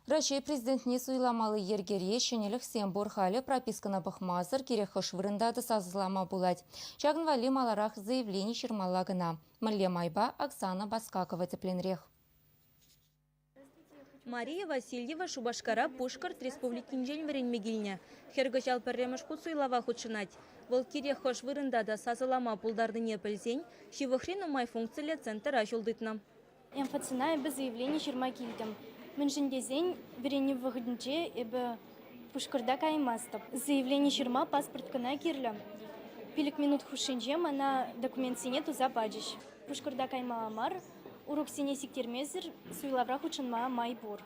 Россия президентне суйламалы ергере шенелік борхалі пропискана бұқмазыр керек хошвырындады сазылама булать. Чагын вали маларах заявление шермалагына. Марле майба Оксана Баскакова тепленрех. Мария Васильева Шубашкара Пушкарт республикин жен веренмегилне. Хергоч алперремеш хуцуйлава худшынать. Вол кире хош вырындада сазылама пулдарды не пілзень, шивохрен умай функцияле центр ажулдытна. Эмфацина без заявление шермагильдем. Менжендезень верени выходнче эбе Пушкарда каймастып. Заявление шерма паспорт кына кирле. Пилик минут хушинчем она документ синету западиш. Пушкарда кайма амар. Урок сине сиктермезер, суйлавра хучынма майбор.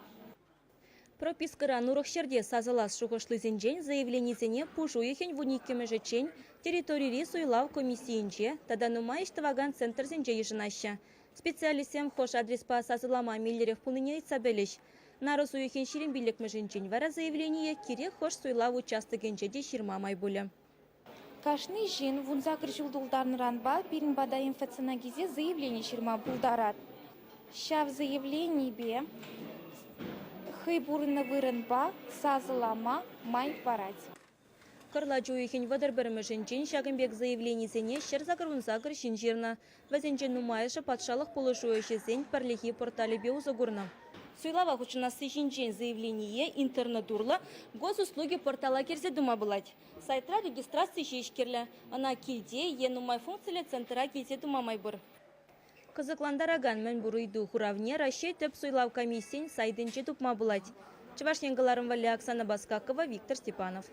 Пропискара нурохшерде сазылас шухошлызенжен заявленизене пушу ехень вуниккемежечень территории суйлав комиссиинче, тада нума иштываган центрзенже ежинаща. Специалистем хош адреспа сазылама миллерев пулыне ицабелеш. Наросу ехень ширин биллекмеженчень вара заявление кире хош суйлав участыгенче де ширма майбуле. Кашны жин вунзакр жылдулдарныранба пирин бада инфекционагизе заявление ширма булдарат. Шав заявлений бе хыбурны вырынба сазылама май парать. Кырлачу ехень вадырбірімішінчен шагынбек заявленизене шер закрвунзакр шинжирна. Вазенчен нумайышы патшалық полышуешесен парлихи портали бе узагурна. Суйлава хучынасы шинчен заявление интернетурла госуслуги портала керзе дума былать. Сайтра регистрации шешкерлі. Ана килде енумай функцияле центра келзе дума майбыр. Кызыкландараган мен бурыйду хуравне Россия төп суйлав комиссиен сайдынче тупма былать. Чевашненгаларым вали Оксана Баскакова, Виктор Степанов.